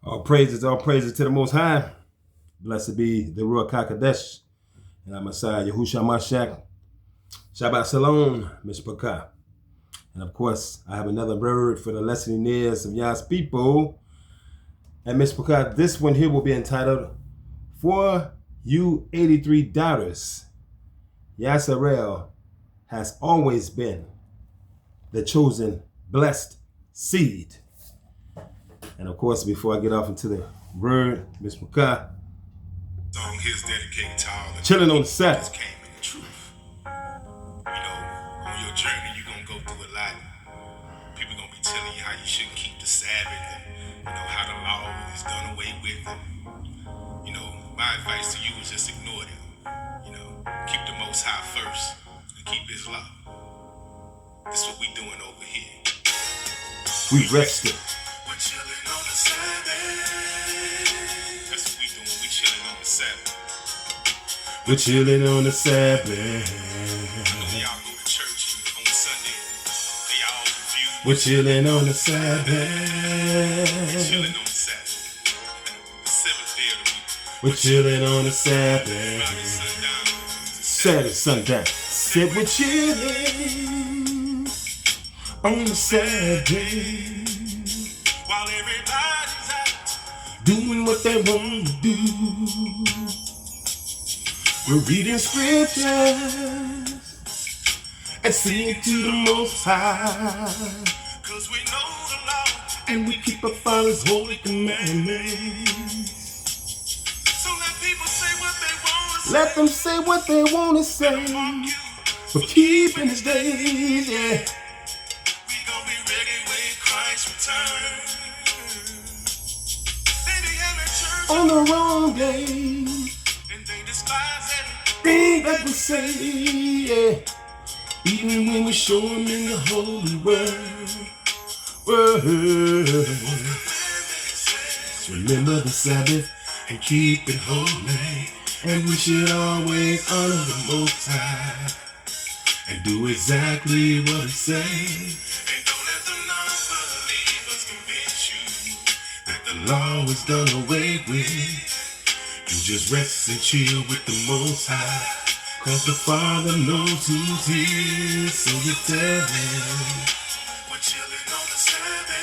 All praises to the Most High. Blessed be the Ruach HaKodesh and our Messiah, Yahushua Mashiach. Shabbat Shalom, Mishpachah. And of course, I have another word for the listening ears of Yah's people. And Mishpachah, this one here will be entitled, For You 83 Doubters, Yashar'al has always been the chosen blessed seed. And of course, before I get off into the word, Mishpachah, song here's dedicated to all the chilling on the Sabbath. came in the truth. You know, on your journey, you're gonna go through a lot. People gonna be telling you how you shouldn't keep the Sabbath and how the law is done away with. And, my advice to you is just ignore them. Keep the Most High first and keep His law. This is what we doing over here. We rested. We're chilling on the Sabbath. That's what we doing. We chilling on the Sabbath. We're chilling on the Sabbath. Y'all go to church on Sunday. They all confused. We're chilling on the Chilling Sabbath. on the Sabbath. The seventh day of the week. We're chilling on the Friday, Sabbath. sundown. Saturday, sundown. Said we're chilling on the Sabbath. While everybody's out. Doing what they want to do. We're reading scriptures and singing to the Most High. Cause we know the law. And we keep our Father's holy commandments. So let people say what they want to say. Let them say what they want to say. Fuck you. For keeping His days, yeah. We gon' be ready when Christ returns. They be having church On the wrong day, and they despise everything. thing that we say, yeah. Even when we show Him in the holy word. Remember the Sabbath and keep it holy. And we should always honor the Most High and do exactly what He says. And don't let the non-believers convince you that the Law is done away with. You just rest and chill with the Most High. Cause the Father knows who's here. So you tell Him. we're chilling on the Sabbath.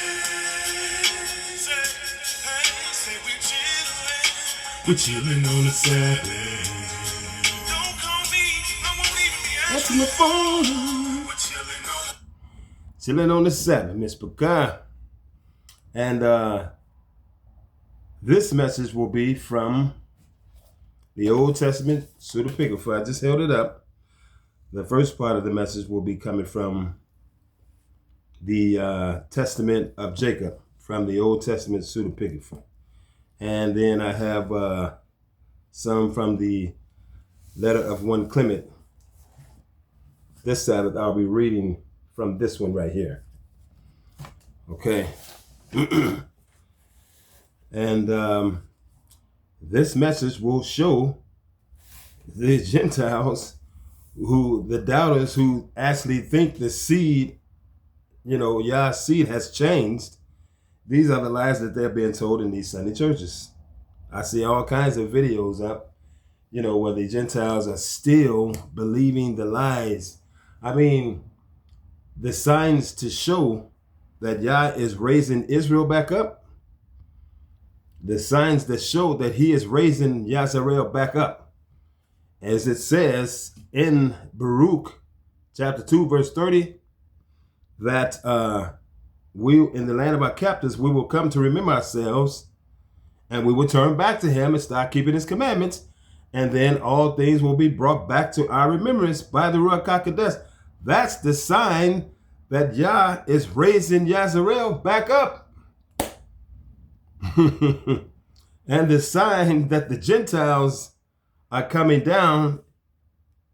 Say we're chilling. We're chilling on the Sabbath. Don't call me, I won't even be That's answering. my phone. We're chilling on Chilling on the Sabbath, Miss Pecan. And this message will be from the Old Testament pseudepigrapha. I just held it up. The first part of the message will be coming from the Testament of Jacob, from the Old Testament pseudepigrapha. And then I have some from the letter of one Clement. This Sabbath I'll be reading from this one right here. Okay. And this message will show the Gentiles, the doubters who actually think the seed, Yah's seed has changed. These are the lies that they're being told in these Sunday churches. I see all kinds of videos up, where the Gentiles are still believing the lies. I mean, the signs to show that Yah is raising Israel back up, the signs that show that He is raising Yashar'al back up. As it says in Baruch chapter 2, verse 30, that we, in the land of our captives, we will come to remember ourselves and we will turn back to Him and start keeping His commandments. And then all things will be brought back to our remembrance by the Ruach HaKodesh. That's the sign that Yah is raising Yashar'al back up. And the sign that the Gentiles are coming down,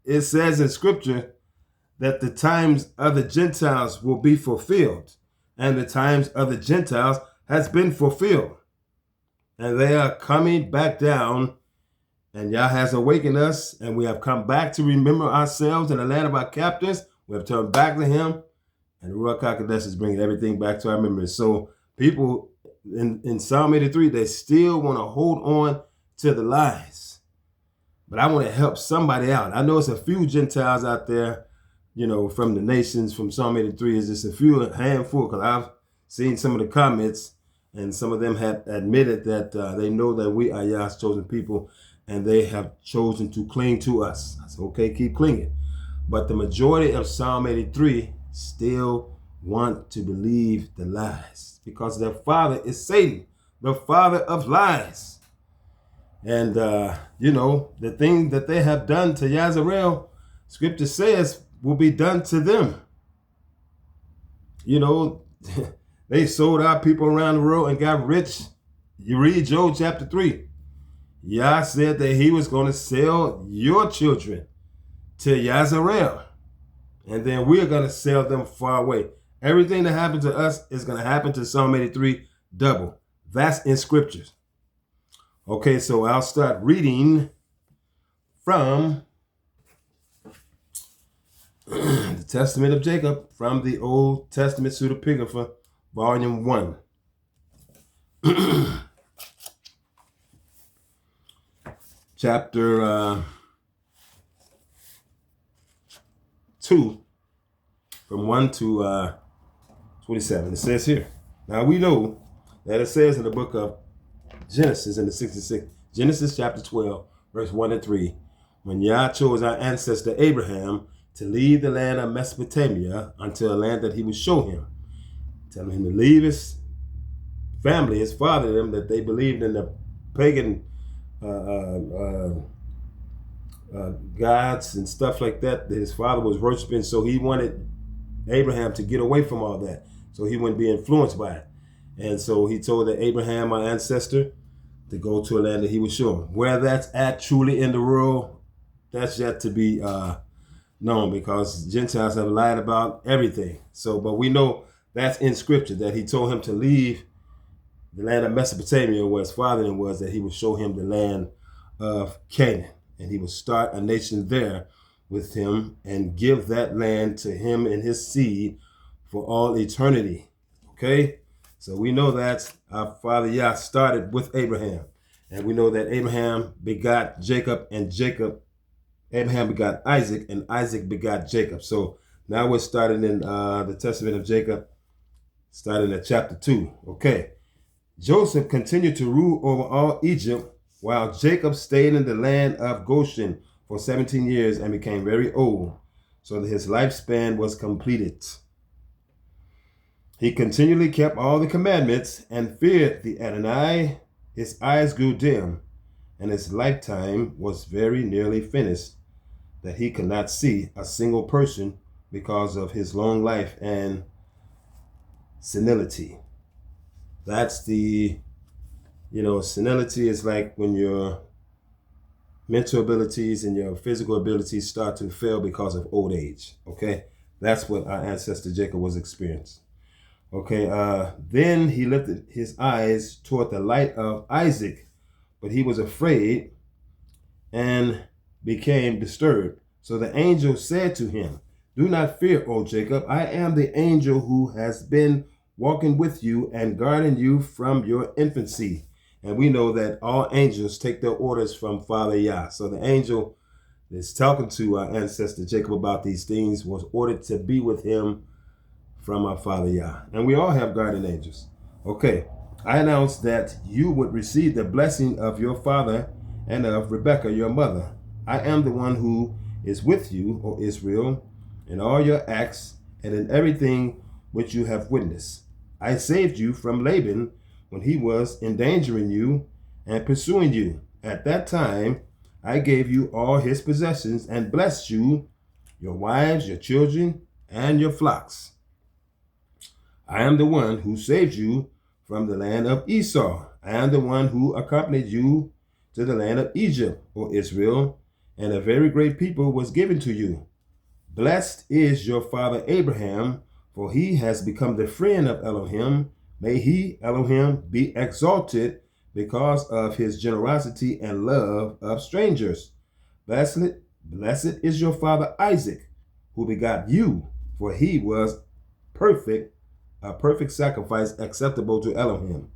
it says in Scripture that the times of the Gentiles will be fulfilled. And the times of the Gentiles has been fulfilled. And they are coming back down. And Yah has awakened us. And we have come back to remember ourselves in the land of our captors. We have turned back to Him. And the Ruach HaKodesh is bringing everything back to our memories. So people in Psalm 83, they still want to hold on to the lies. But I want to help somebody out. I know it's a few Gentiles out there, from the nations, from Psalm 83. It's just a handful, because I've seen some of the comments, and some of them have admitted that they know that we are Yah's chosen people, and they have chosen to cling to us. I said, okay, keep clinging. But the majority of Psalm 83 still want to believe the lies, because their father is Satan, the father of lies. And, the thing that they have done to Yashar'al, Scripture says, will be done to them. They sold out people around the world and got rich. You read Job chapter 3. Yah said that he was going to sell your children to Yashar'al. And then we're going to sell them far away. Everything that happened to us is going to happen to Psalm 83 double. That's in scriptures. Okay, so I'll start reading from the Testament of Jacob, from the Old Testament Pseudepigrapha, Volume 1. Chapter 2, from 1 to 27. It says here, now we know that it says in the book of Genesis, in the 66th, Genesis chapter 12, verse 1 and 3, when Yah chose our ancestor Abraham to leave the land of Mesopotamia unto a land that he would show him, telling him to leave his family, his father, them, that they believed in the pagan gods and stuff like that his father was worshiping. So he wanted Abraham to get away from all that, so he wouldn't be influenced by it. And so he told that Abraham, our ancestor, to go to a land that he would show him. Where that's at truly in the world, that's yet to be known, because Gentiles have lied about everything. So, but we know that's in scripture, that he told him to leave the land of Mesopotamia, where his father was, that he would show him the land of Canaan. And he would start a nation there with him and give that land to him and his seed for all eternity. Okay? So we know that our father Yah started with Abraham. And we know that Abraham begot Jacob, and Abraham begot Isaac, and Isaac begot Jacob. So now we're starting in the Testament of Jacob, starting at chapter 2. Okay. Joseph continued to rule over all Egypt, while Jacob stayed in the land of Goshen for 17 years and became very old, so that his lifespan was completed. He continually kept all the commandments and feared the Adonai. His eyes grew dim, and his lifetime was very nearly finished, that he could not see a single person because of his long life and senility. That's the, senility is like when your mental abilities and your physical abilities start to fail because of old age. Okay, that's what our ancestor Jacob was experiencing. Okay, then he lifted his eyes toward the light of Isaac, but he was afraid and became disturbed. So the angel said to him, do not fear, O Jacob. I am the angel who has been walking with you and guarding you from your infancy. And we know that all angels take their orders from Father Yah. So the angel that's talking to our ancestor Jacob about these things was ordered to be with him from our Father Yah. And we all have guardian angels. Okay, I announced that you would receive the blessing of your father and of Rebekah, your mother. I am the one who is with you, O Israel, in all your acts and in everything which you have witnessed. I saved you from Laban when he was endangering you and pursuing you. At that time, I gave you all his possessions and blessed you, your wives, your children, and your flocks. I am the one who saved you from the land of Esau. I am the one who accompanied you to the land of Egypt, O Israel, and a very great people was given to you. Blessed is your father Abraham, for he has become the friend of Elohim. May he, Elohim, be exalted because of his generosity and love of strangers. Blessed is your father Isaac, who begot you, for he was perfect, a perfect sacrifice acceptable to Elohim.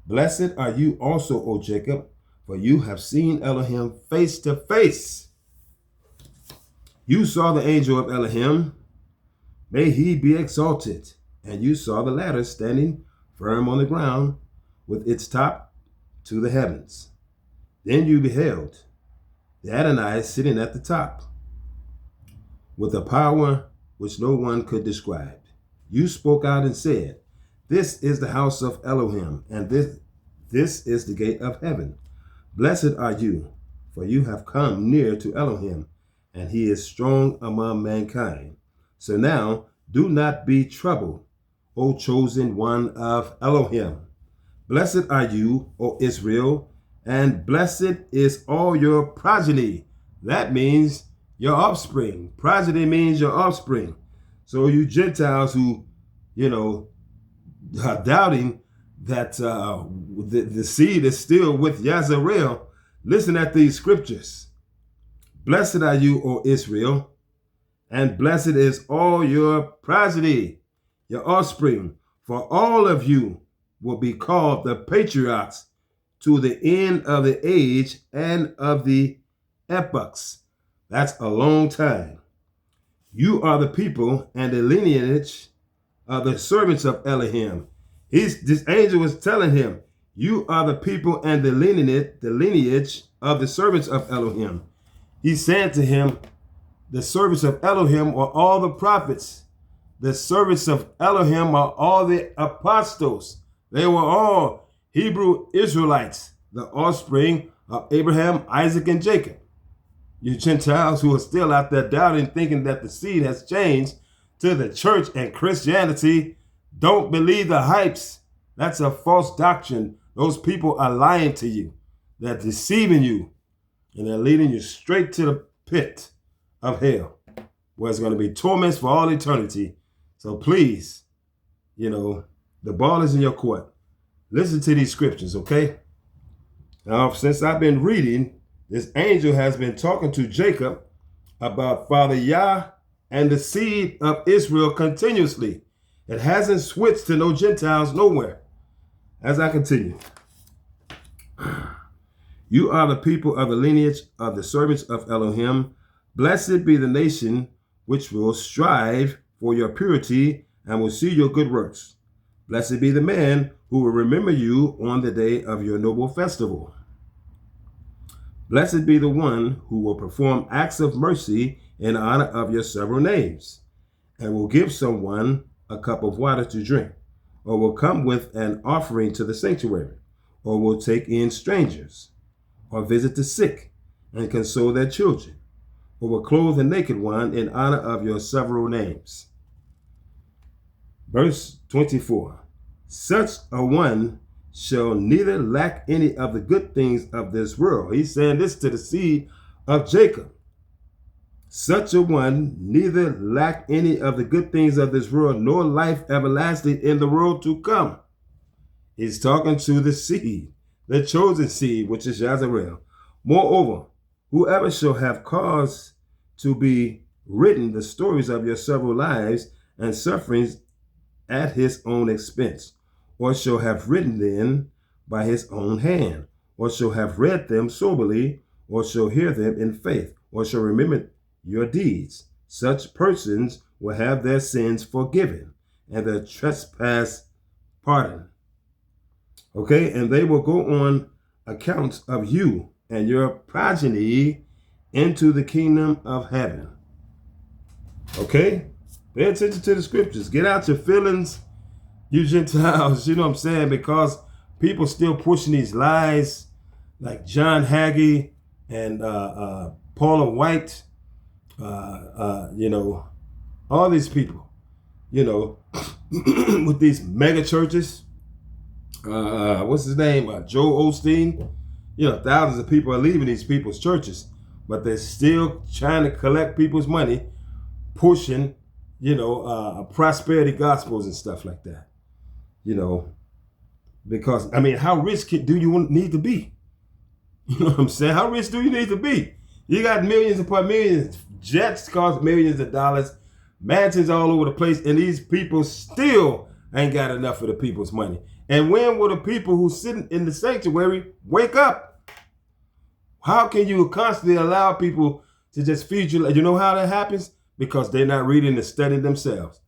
Blessed are you also, O Jacob, for you have seen Elohim face to face. You saw the angel of Elohim, may he be exalted. And you saw the ladder standing firm on the ground with its top to the heavens. Then you beheld the Adonai sitting at the top with a power which no one could describe. You spoke out and said, this is the house of Elohim, and this is the gate of heaven. Blessed are you, for you have come near to Elohim, and he is strong among mankind. So now do not be troubled, O chosen one of Elohim. Blessed are you, O Israel, and blessed is all your progeny. That means your offspring. Progeny means your offspring. So you Gentiles who, are doubting that the seed is still with Yashar'al, listen at these scriptures. Blessed are you, O Israel, and blessed is all your progeny, your offspring, for all of you will be called the patriarchs to the end of the age and of the epochs. That's a long time. You are the people and the lineage of the servants of Elohim. This angel was telling him, you are the people and the lineage of the servants of Elohim. He said to him, the servants of Elohim are all the prophets. The servants of Elohim are all the apostles. They were all Hebrew Israelites, the offspring of Abraham, Isaac, and Jacob. You Gentiles who are still out there doubting, thinking that the seed has changed to the church and Christianity, don't believe the hypes. That's a false doctrine. Those people are lying to you. They're deceiving you. And they're leading you straight to the pit of hell, where it's going to be torments for all eternity. So please, the ball is in your court. Listen to these scriptures, okay? Now, since I've been reading, this angel has been talking to Jacob about Father Yah and the seed of Israel continuously. It hasn't switched to no Gentiles nowhere. As I continue. You are the people of the lineage of the servants of Elohim. Blessed be the nation which will strive for your purity and will see your good works. Blessed be the man who will remember you on the day of your noble festival. Blessed be the one who will perform acts of mercy in honor of your several names, and will give someone a cup of water to drink, or will come with an offering to the sanctuary, or will take in strangers, or visit the sick and console their children, or will clothe the naked one in honor of your several names. Verse 24, such a one shall neither lack any of the good things of this world. He's saying this to the seed of Jacob. Such a one neither lack any of the good things of this world, nor life everlasting in the world to come. He's talking to the seed, the chosen seed, which is Yashar'al. Moreover, whoever shall have cause to be written the stories of your several lives and sufferings at his own expense, or shall have written them by his own hand, or shall have read them soberly, or shall hear them in faith, or shall remember your deeds, such persons will have their sins forgiven and their trespass pardoned. Okay, and they will go on account of you and your progeny into the kingdom of heaven. Okay, pay attention to the scriptures. Get out your feelings, you Gentiles, you know what I'm saying? Because people still pushing these lies like John Hagee and Paula White, all these people, with these mega churches. What's his name? Joe Osteen. Thousands of people are leaving these people's churches, but they're still trying to collect people's money, pushing, prosperity gospels and stuff like that. Because, how rich do you need to be? You know what I'm saying? How rich do you need to be? You got millions upon millions. Jets cost millions of dollars. Mansions all over the place. And these people still ain't got enough of the people's money. And when will the people who sit in the sanctuary wake up? How can you constantly allow people to just feed you? You know how that happens? Because they're not reading and studying themselves.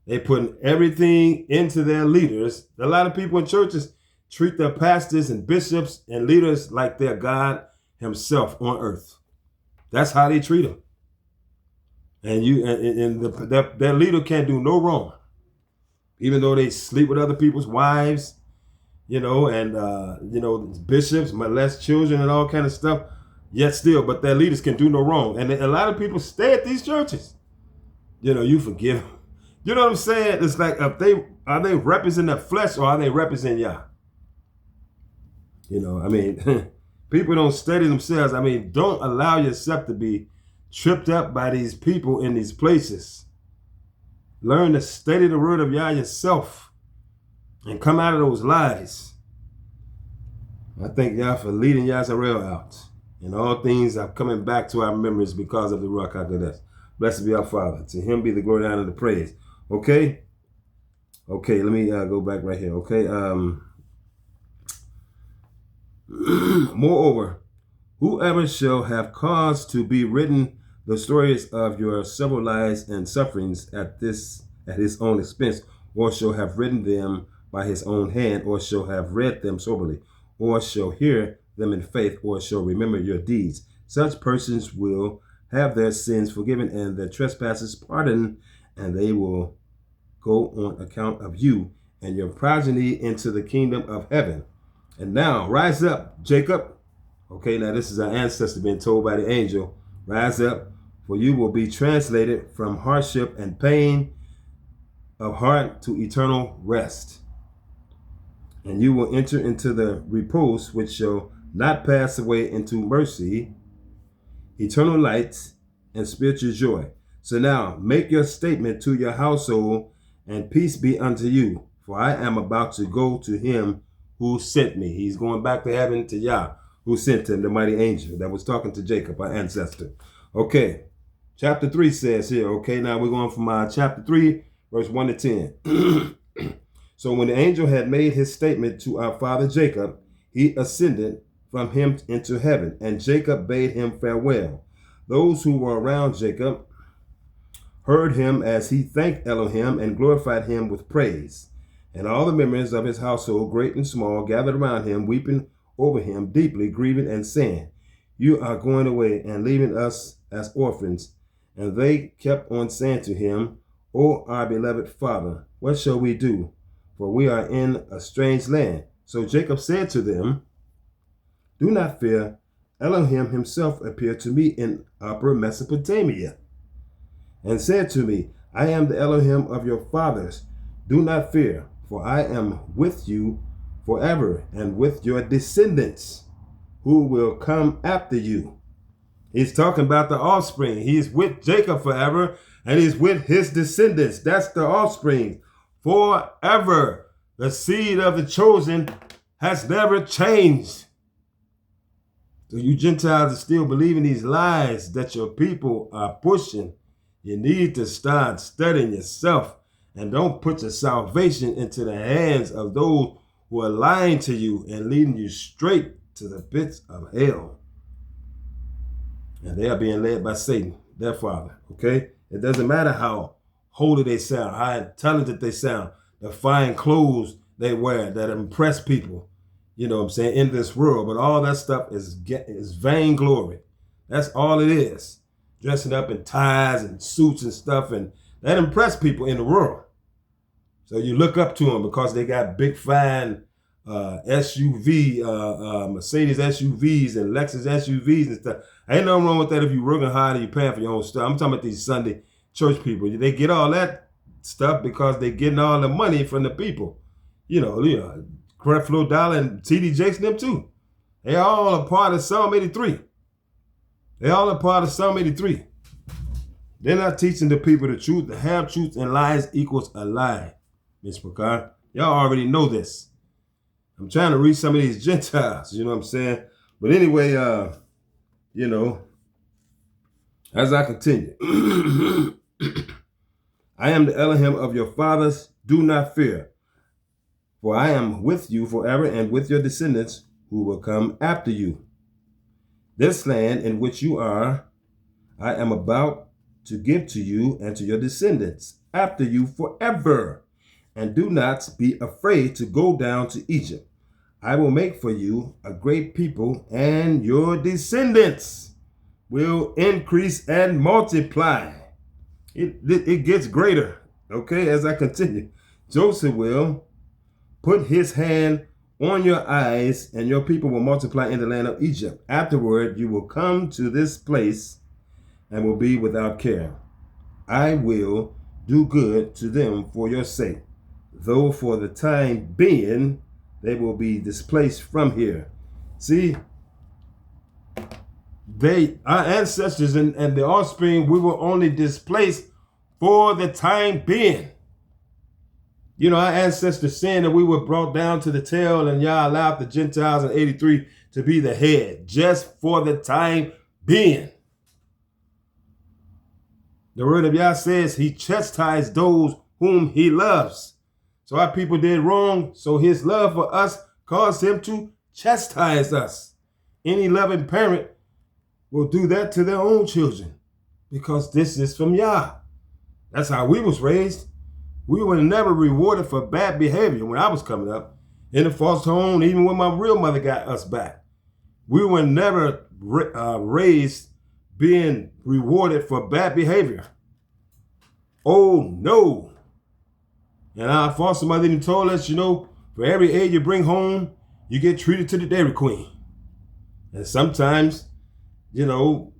They putting everything into their leaders. A lot of people in churches treat their pastors and bishops and leaders like they're God himself on earth. That's how they treat them. And their leader can't do no wrong. Even though they sleep with other people's wives, and bishops molest children and all kind of stuff, yet still, but their leaders can do no wrong. And a lot of people stay at these churches. You forgive them. You know what I'm saying? It's like, are they representing the flesh or are they representing Yah? People don't study themselves. Don't allow yourself to be tripped up by these people in these places. Learn to study the word of Yah yourself and come out of those lies. I thank Yah for leading Yashar'al out. And all things are coming back to our memories because of the Ruach HaKodesh. Blessed be our Father. To him be the glory, honor, and the praise. Okay? Okay, let me go back right here. Okay? Moreover, whoever shall have cause to be written the stories of your several lives and sufferings at his own expense, or shall have written them by his own hand, or shall have read them soberly, or shall hear them in faith, or shall remember your deeds, such persons will have their sins forgiven and their trespasses pardoned, and they will go on account of you and your progeny into the kingdom of heaven. And now rise up, Jacob. Okay, now this is our ancestor being told by the angel, rise up, for you will be translated from hardship and pain of heart to eternal rest. And you will enter into the repose which shall not pass away, into mercy, eternal light, and spiritual joy. So now make your statement to your household, and peace be unto you. For I am about to go to him who sent me. He's going back to heaven to Yah, who sent him, the mighty angel that was talking to Jacob, our ancestor. Okay, chapter 3 says here, okay, now we're going from chapter 3, verse 1 to 10. So when the angel had made his statement to our father Jacob, he ascended from him into heaven, and Jacob bade him farewell. Those who were around Jacob heard him as he thanked Elohim and glorified him with praise. And all the members of his household, great and small, gathered around him, weeping over him, deeply grieving and saying, you are going away and leaving us as orphans. And they kept on saying to him, O our beloved father, what shall we do? For we are in a strange land. So Jacob said to them, do not fear. Elohim himself appeared to me in Upper Mesopotamia and said to me, I am the Elohim of your fathers. Do not fear, for I am with you forever and with your descendants who will come after you. He's talking about the offspring. He's with Jacob forever, and he's with his descendants. That's the offspring forever. The seed of the chosen has never changed. So you Gentiles are still believing these lies that your people are pushing. You need to start studying yourself, and don't put your salvation into the hands of those who are lying to you and leading you straight to the pits of hell. And they are being led by Satan, their father, okay? It doesn't matter how holy they sound, how intelligent they sound, the fine clothes they wear that impress people, you know what I'm saying, in this world. But all that stuff is vainglory. That's all it is. Dressing up in ties and suits and stuff, and that impress people in the world. So you look up to them because they got big, fine SUV, Mercedes SUVs and Lexus SUVs and stuff. Ain't nothing wrong with that if you're working hard and you're paying for your own stuff. I'm talking about these Sunday church people. They get all that stuff because they're getting all the money from the people. You know, Creflo Dollar and T.D. Jakes and them too. They all a part of Psalm 83. They all a part of Psalm 83. They're not teaching the people the truth. The half truth and lies equals a lie, Miss Picard. Y'all already know this. I'm trying to reach some of these Gentiles, you know what I'm saying? But anyway, you know, as I continue, I am the Elohim of your fathers. Do not fear. For I am with you forever and with your descendants who will come after you. This land in which you are, I am about to give to you and to your descendants after you forever. And do not be afraid to go down to Egypt. I will make for you a great people, and your descendants will increase and multiply. It gets greater, okay, as I continue. Joseph will put his hand on your eyes, and your people will multiply in the land of Egypt. Afterward, you will come to this place and will be without care. I will do good to them for your sake, though for the time being they will be displaced from here. See, our ancestors and the offspring, we were only displaced for the time being. You know, our ancestors saying that we were brought down to the tail, and Yah allowed the Gentiles in 83 to be the head, just for the time being. The word of Yah says he chastised those whom he loves. So our people did wrong, so his love for us caused him to chastise us. Any loving parent will do that to their own children, because this is from Yah. That's how we was raised. We were never rewarded for bad behavior when I was coming up in the foster home, even when my real mother got us back. We were never raised being rewarded for bad behavior. Oh, no. And our foster mother even told us, you know, for every egg you bring home, you get treated to the Dairy Queen. And sometimes, you know,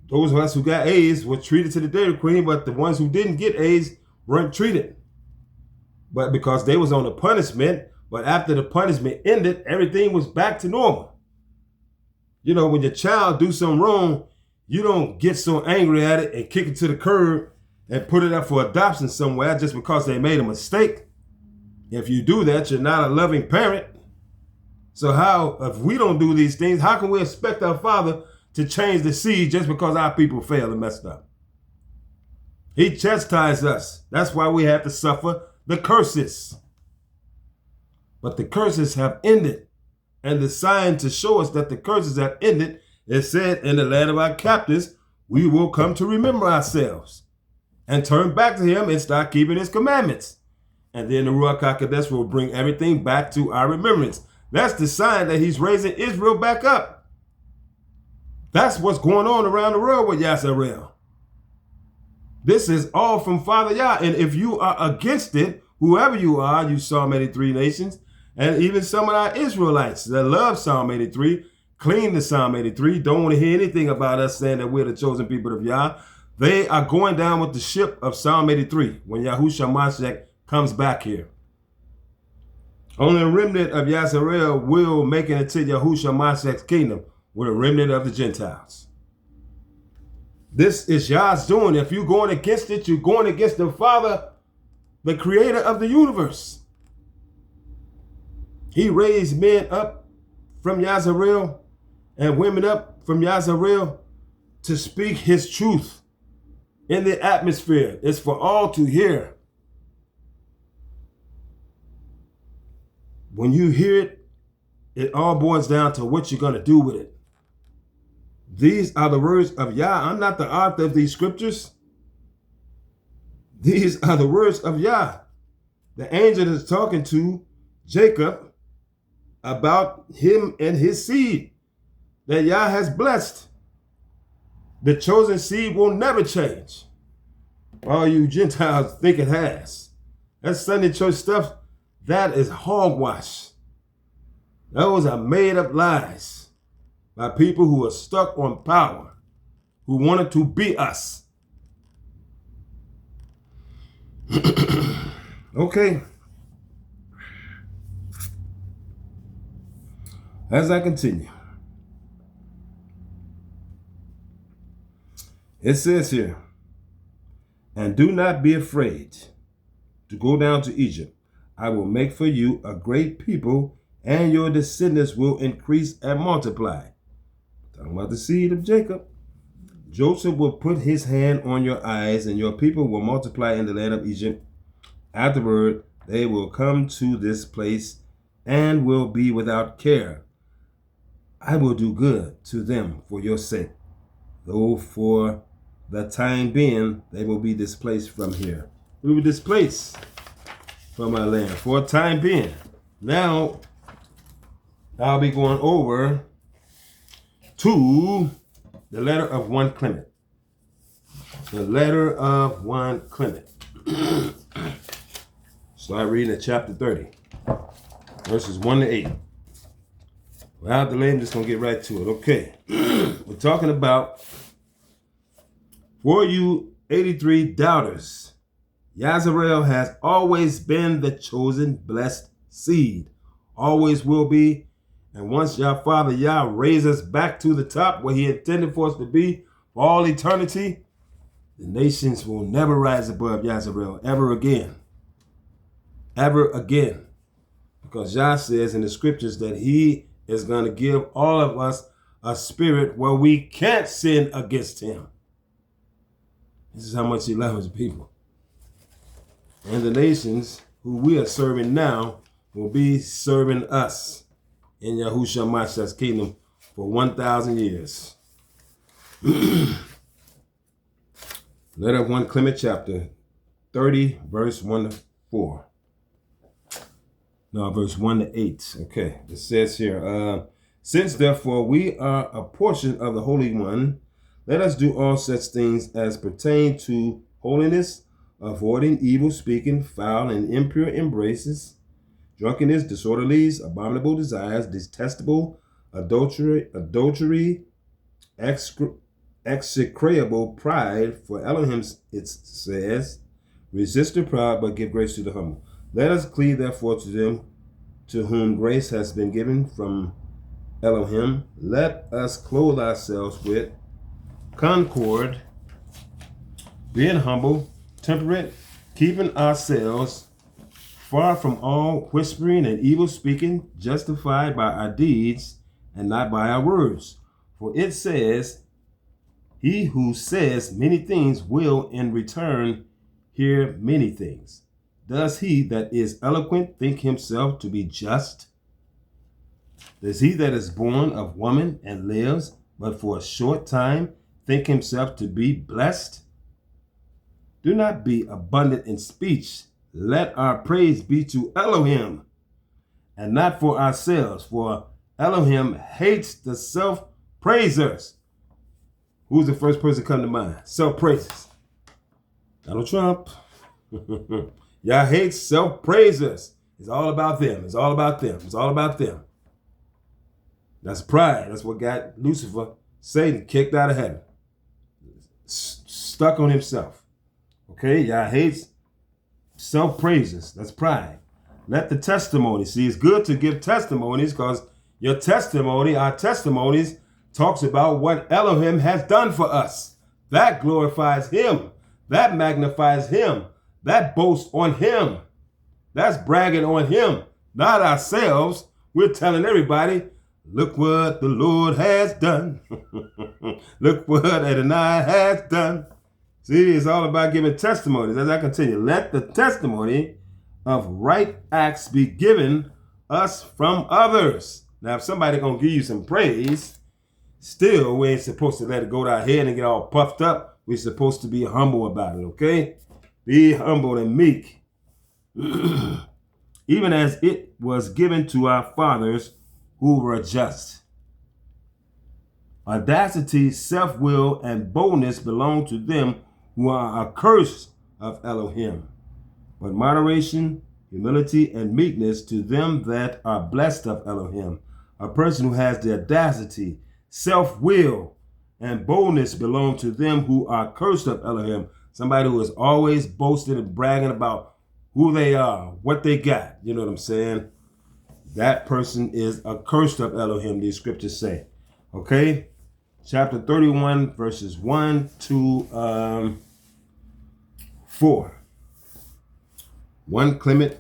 those of us who got A's were treated to the Dairy Queen, but the ones who didn't get A's weren't treated. But because they was on a punishment, but after the punishment ended, everything was back to normal. You know, when your child do something wrong, you don't get so angry at it and kick it to the curb and put it up for adoption somewhere just because they made a mistake. If you do that, you're not a loving parent. So how, if we don't do these things, how can we expect our Father to change the seed just because our people failed and messed up? He chastised us. That's why we have to suffer the curses. But the curses have ended. And the sign to show us that the curses have ended is said, in the land of our captives, we will come to remember ourselves and turn back to him and start keeping his commandments. And then the Ruach HaKodesh will bring everything back to our remembrance. That's the sign that he's raising Israel back up. That's what's going on around the world with Yashar'al. This is all from Father Yah. And if you are against it, whoever you are, you Psalm 83 nations, and even some of our Israelites that love Psalm 83, cling to Psalm 83, don't want to hear anything about us saying that we're the chosen people of Yah. They are going down with the ship of Psalm 83 when Yahushua Mashiach comes back here. Only a remnant of Yashar'al will make it into Yahushua Mashiach's kingdom with a remnant of the Gentiles. This is Yah's doing. If you're going against it, you're going against the Father, the creator of the universe. He raised men up from Yashar'al and women up from Yashar'al to speak his truth in the atmosphere. It's for all to hear. When you hear it, it all boils down to what you're going to do with it. These are the words of Yah. I'm not the author of these scriptures. These are the words of Yah. The angel is talking to Jacob about him and his seed that Yah has blessed. The chosen seed will never change. All you Gentiles think it has. That Sunday church stuff, that is hogwash. Those are made up lies by people who are stuck on power, who wanted to be us. Okay. As I continue, it says here, and do not be afraid to go down to Egypt. I will make for you a great people, and your descendants will increase and multiply. Talking about the seed of Jacob. Joseph will put his hand on your eyes, and your people will multiply in the land of Egypt. Afterward, they will come to this place and will be without care. I will do good to them for your sake, though for the time being they will be displaced from here. We were displaced from our land for a time being. Now, I'll be going over to the letter of 1 Clement. The letter of 1 Clement. Start reading at chapter 30, verses 1 to 8. Without delay, I'm just going to get right to it. Okay. We're talking about, for you 83 doubters, Yashar'al has always been the chosen blessed seed. Always will be. And once Yah Father Yah raises us back to the top where he intended for us to be for all eternity, the nations will never rise above Yashar'al ever again. Ever again. Because Yah says in the scriptures that he is going to give all of us a spirit where we can't sin against him. This is how much he loves people. And the nations who we are serving now will be serving us in Yahushua Mashiach's kingdom for 1,000 years. Letter of 1 Clement chapter 30, verse 1 to 4. No, verse 1 to 8. Okay, it says here, since therefore we are a portion of the Holy One, let us do all such things as pertain to holiness, avoiding evil speaking, foul and impure embraces, drunkenness, disorderlies, abominable desires, detestable, adultery, execrable pride. For Elohim, it says, resist the proud, but give grace to the humble. Let us cleave therefore to them to whom grace has been given from Elohim. Let us clothe ourselves with concord, being humble, temperate, keeping ourselves far from all whispering and evil speaking, justified by our deeds and not by our words. For it says, he who says many things will in return hear many things. Does he that is eloquent think himself to be just? Does he that is born of woman and lives but for a short time think himself to be blessed? Do not be abundant in speech. Let our praise be to Elohim and not for ourselves, for Elohim hates the self-praisers. Who's the first person to come to mind? Self-praisers. Donald Trump. Yah hates self-praisers. It's all about them. It's all about them. It's all about them. That's pride. That's what got Lucifer, Satan, kicked out of heaven. Stuck on himself. Okay? Yah hates self-praisers. That's pride. Let the testimony. See, it's good to give testimonies because your testimony, our testimonies, talks about what Elohim has done for us. That glorifies him. That magnifies him. That boasts on him. That's bragging on him, not ourselves. We're telling everybody, look what the Lord has done. Look what Adonai has done. See, it's all about giving testimonies. As I continue, let the testimony of right acts be given us from others. Now, if somebody gonna give you some praise, still, we ain't supposed to let it go to our head and get all puffed up. We're supposed to be humble about it, okay? Be humble and meek. Even as it was given to our fathers who were just. Audacity, self-will, and boldness belong to them who are accursed of Elohim. But moderation, humility, and meekness to them that are blessed of Elohim. A person who has the audacity, self-will, and boldness belong to them who are cursed of Elohim. Somebody who is always boasting and bragging about who they are, what they got. You know what I'm saying? That person is accursed of Elohim, these scriptures say. Okay? Chapter 31, verses 1 to 4. 1 Clement,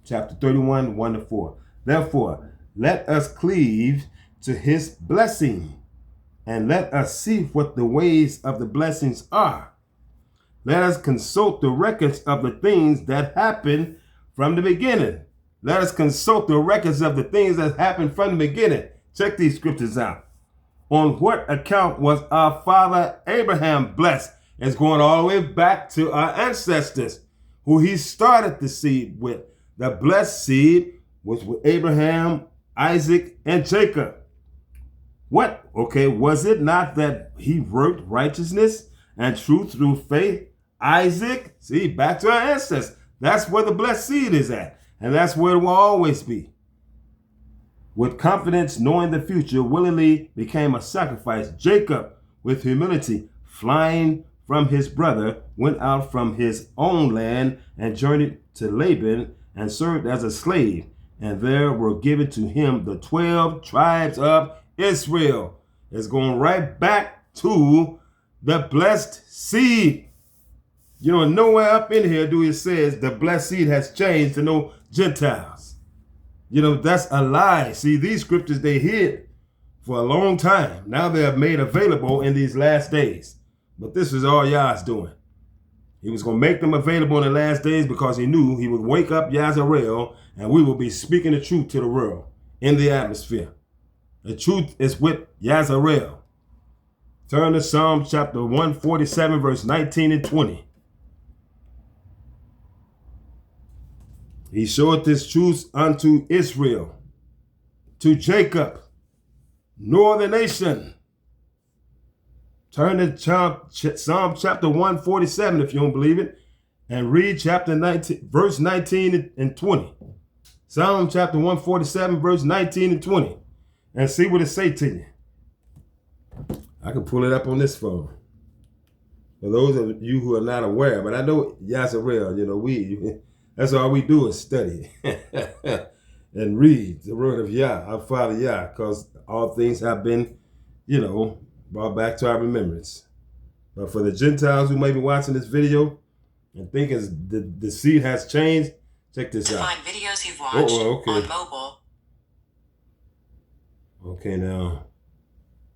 chapter 31, 1 to 4. Therefore, let us cleave to his blessing, and let us see what the ways of the blessings are. Let us consult the records of the things that happened from the beginning. Let us consult the records of the things that happened from the beginning. Check these scriptures out. On what account was our father Abraham blessed? It's going all the way back to our ancestors, who he started the seed with. The blessed seed was with Abraham, Isaac, and Jacob. What? Okay, was it not that he worked righteousness and truth through faith? Isaac, see, back to our ancestors. That's where the blessed seed is at. And that's where it will always be. With confidence, knowing the future, willingly became a sacrifice. Jacob, with humility, flying from his brother, went out from his own land and journeyed to Laban and served as a slave. And there were given to him the 12 tribes of Israel. It's going right back to the blessed seed. You know, nowhere up in here do it says the blessed seed has changed to no Gentiles. You know, that's a lie. See, these scriptures, they hid for a long time. Now they're made available in these last days. But this is all Yah's doing. He was going to make them available in the last days because he knew he would wake up Yashar'al and we will be speaking the truth to the world in the atmosphere. The truth is with Yashar'al. Turn to Psalm chapter 147, verse 19 and 20. He showed this truth unto Israel, to Jacob, no other nation. Turn to Psalm chapter 147 if you don't believe it, and read chapter 19, verse 19 and 20. Psalm chapter 147, verse 19 and 20. And see what it say to you. I can pull it up on this phone. For those of you who are not aware, but I know Yashar'al, you know, that's all we do is study and read the word of Yah, our Father Yah, because all things have been, you know, brought back to our remembrance. But for the Gentiles who may be watching this video and thinking the seed has changed, check this out. To find videos you've watched on mobile. Okay, now,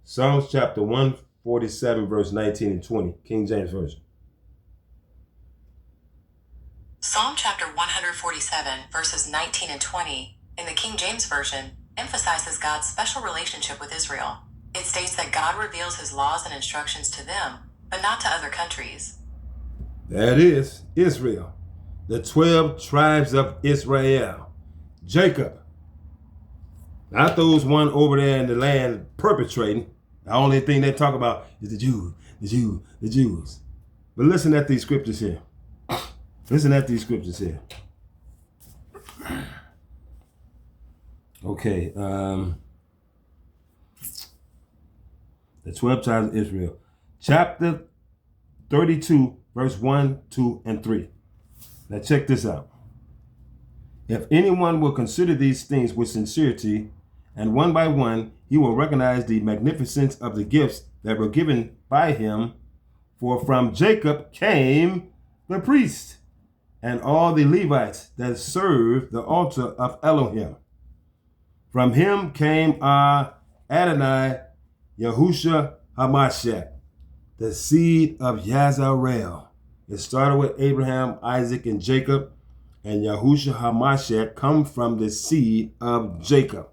Psalms chapter 147, verse 19 and 20, King James Version. Psalm chapter 147, verses 19 and 20, in the King James Version, emphasizes God's special relationship with Israel. It states that God reveals his laws and instructions to them, but not to other countries. That is Israel, the 12 tribes of Israel. Jacob, not those one over there in the land perpetrating. The only thing they talk about is the Jews, the Jews, the Jews. But listen at these scriptures here. Listen at these scriptures here. Okay. The 12 tribes of Israel. Chapter 32, verse 1, 2, and 3. Now check this out. If anyone will consider these things with sincerity, and one by one, he will recognize the magnificence of the gifts that were given by him. For from Jacob came the priest and all the Levites that served the altar of Elohim. From him came our Adonai, Yahushua HaMashiach, the seed of Yashar'al. It started with Abraham, Isaac, and Jacob, and Yahushua HaMashiach come from the seed of Jacob.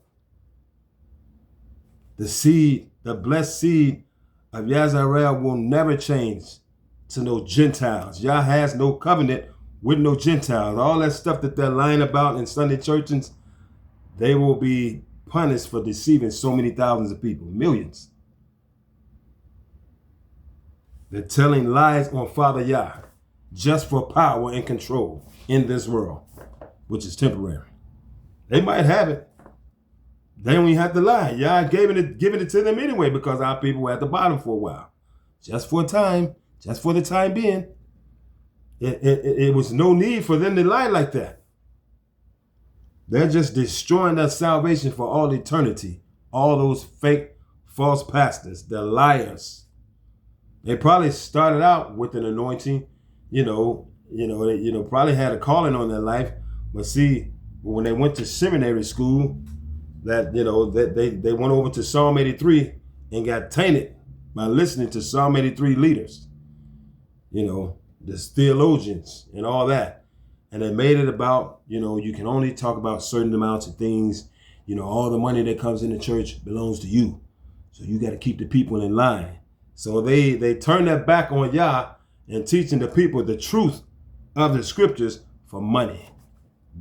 The seed, the blessed seed of Yashar'al will never change to no Gentiles. Yah has no covenant with no Gentiles. All that stuff that they're lying about in Sunday churches, they will be punished for deceiving so many thousands of people, millions. They're telling lies on Father Yah just for power and control in this world, which is temporary. They might have it. They don't even have to lie. Yah giving it to them anyway because our people were at the bottom for a while. Just for a time, just for the time being. It was no need for them to lie like that. They're just destroying their salvation for all eternity. All those fake, false pastors, they're liars. They probably started out with an anointing, probably had a calling on their life. But see, when they went to seminary school, that they went over to Psalm 83 and got tainted by listening to Psalm 83 leaders. The theologians and all that. And they made it about, you can only talk about certain amounts of things. All the money that comes in the church belongs to you. So you got to keep the people in line. So they turned their back on Yah and teaching the people the truth of the scriptures for money.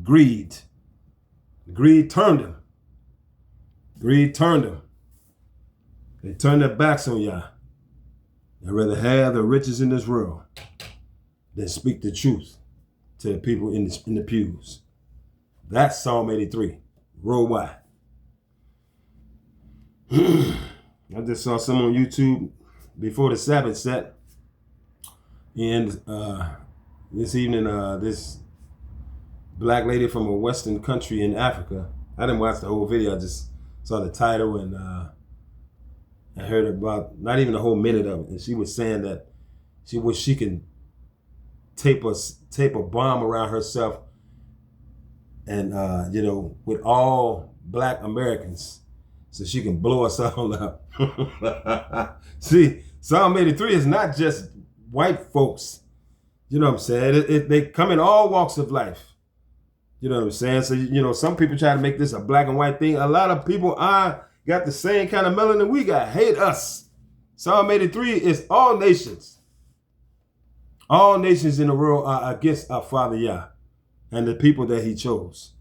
Greed. Greed turned them. Greed turned them. They turned their backs on Yah. They'd rather have the riches in this world than speak the truth to the people in the pews. That's Psalm 83, worldwide. I just saw some on YouTube before the Sabbath set. And this evening, this black lady from a Western country in Africa, I didn't watch the whole video, I just saw the title and I heard about not even a whole minute of it. And she was saying that she wished she could tape a bomb around herself and, with all black Americans so she can blow us all up. See, Psalm 83 is not just white folks. You know what I'm saying? They come in all walks of life. You know what I'm saying? So, some people try to make this a black and white thing. A lot of people got the same kind of melanin we got. Hate us. Psalm 83 is all nations. All nations in the world are against our Father Yah and the people that he chose.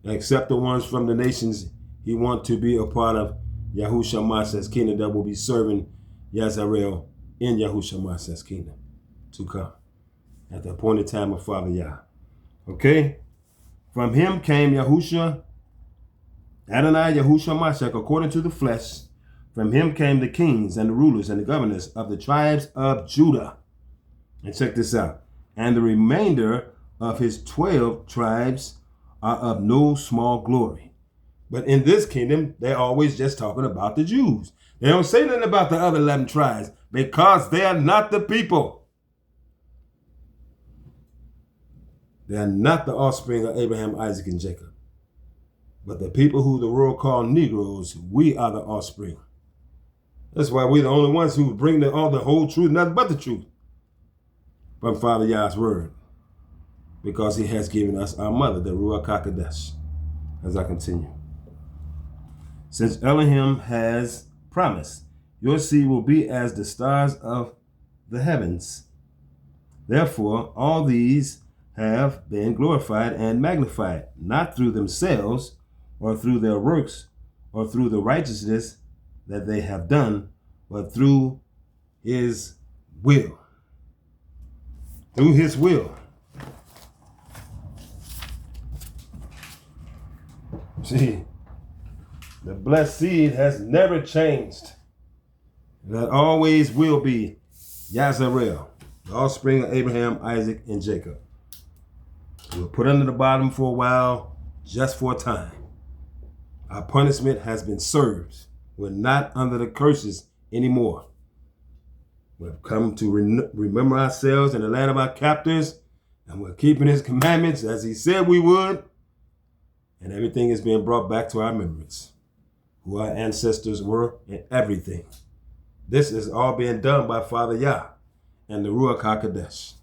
Except the ones from the nations he wants to be a part of Yahushua Mashiach's kingdom that will be serving Yashar'al in Yahushua Mashiach's kingdom to come at the appointed time of Father Yah. Okay? From him came Yahushua, Adonai Yahushua Mashiach, according to the flesh. From him came the kings and the rulers and the governors of the tribes of Judah. And check this out. And the remainder of his 12 tribes are of no small glory. But in this kingdom, they're always just talking about the Jews. They don't say nothing about the other 11 tribes because they are not the people. They are not the offspring of Abraham, Isaac, and Jacob. But the people who the world call Negroes, we are the offspring. That's why we're the only ones who bring all the whole truth, nothing but the truth, from Father Yah's word. Because he has given us our mother, the Ruach HaKodesh. As I continue. Since Elohim has promised, your seed will be as the stars of the heavens. Therefore, all these have been glorified and magnified, not through themselves or through their works or through the righteousness that they have done, but through his will. Through his will. See, the blessed seed has never changed. That always will be Yashar'al, the offspring of Abraham, Isaac, and Jacob. We were put under the bottom for a while, just for a time. Our punishment has been served. We're not under the curses anymore. We've come to remember ourselves in the land of our captors, and we're keeping his commandments as he said we would. And everything is being brought back to our remembrance, who our ancestors were and everything. This is all being done by Father Yah and the Ruach HaKodesh.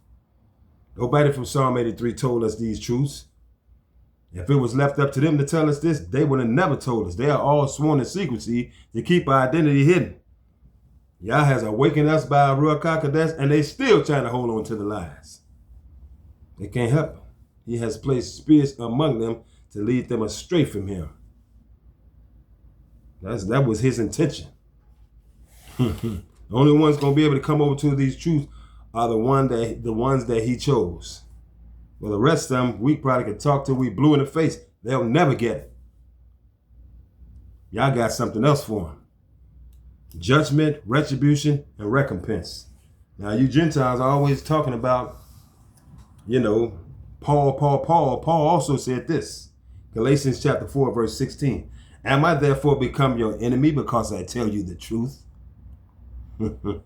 Nobody from Psalm 83 told us these truths. If it was left up to them to tell us this, they would have never told us. They are all sworn in secrecy to keep our identity hidden. Yah has awakened us by our Ruach HaKodesh, and they still trying to hold on to the lies. They can't help it. He has placed spirits among them to lead them astray from him. That was his intention. The only ones going to be able to come over to these truths are the ones that he chose. Well, the rest of them, we probably could talk till we blue in the face. They'll never get it. Y'all got something else for them. Judgment, retribution, and recompense. Now, you Gentiles are always talking about, Paul also said this. Galatians chapter 4, verse 16. Am I therefore become your enemy because I tell you the truth? For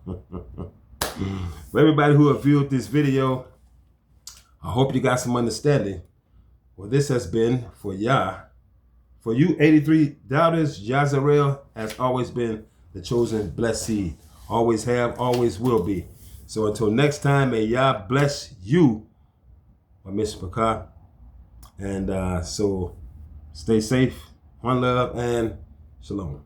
everybody who have viewed this video, I hope you got some understanding. Well, this has been for Yah. For you 83 doubters, Yashar'al has always been the chosen blessed seed. Always have, always will be. So until next time, may Yah bless you by Miss Paka. And so stay safe, one love, and shalom.